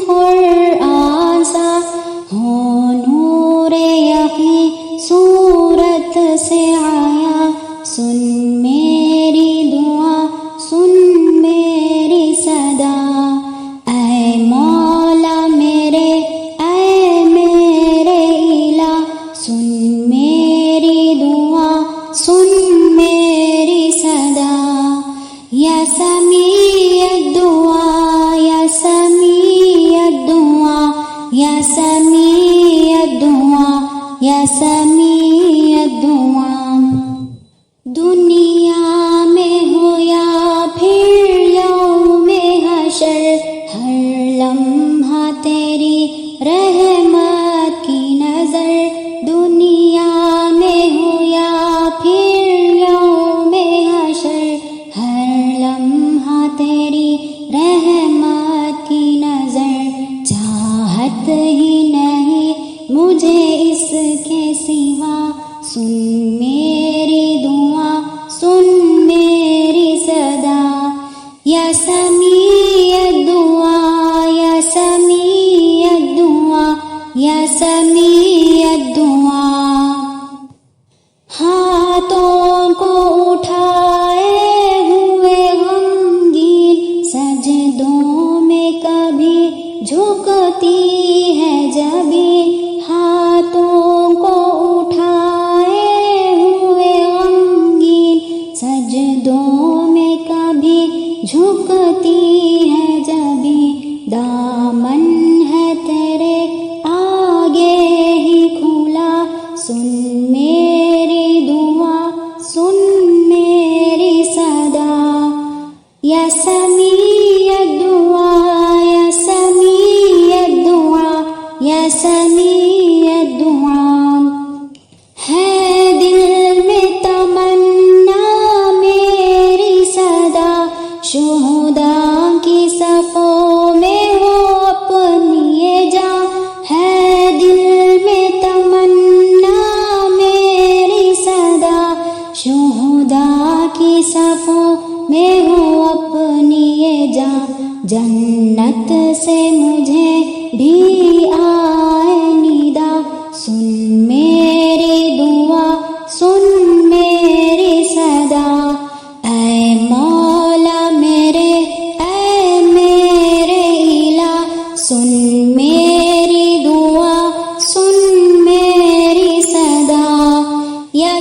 قرآن سا ہو نور یقین صورت سے آیا، سن میری دعا، سن میری صدا، اے مولا میرے، اے میرے الہ، سن میری دعا، سن میری صدا، یا سمیع الدعا، یا سمیع الدعا، یا سمیع الدعا، یا سمیع الدعا، دنیا میں ہو یا پھر یوم حشر، ہر لمحہ تیری رحمت کی نظر، دنیا میں ہو یا پھر یوم حشر، ہر لمحہ تیری رحمت کی نظر، چاہت ہی نہیں مجھے اس کے سوا، سن میری دعا، سن میری صدا، یا سمیع الدعا، یا سمیع الدعا، یا سمیع الدعا، ہاتھوں کو اٹھائے ہوئے غمگین، سجدوں میں کبھی جھکتی ہے جبین، ہاتھوں کو اٹھائے ہوئے غمگین، سجدوں میں کبھی جھکتی ہے جبین، دامن ہے تیرے آگے ہی کھلا، سن میری دعا، سن میری صدا، یا سمیع الدعا، یا سمیع الدعا، یا سمیع الدعا، ہے دل میں تمنا میری صدا، شہداء کی صفوں میں ہو اپنی یہ جاں، ہے دل میں تمنا میری صدا، شہداء کی صفوں میں ہو اپنی یہ جاں، جنت سے مجھے بھی آئے ندا، سن میری دعا، سن میری صدا، اے مولا میرے، اے میرے الہ، سن میری دعا، سن میری صدا، یا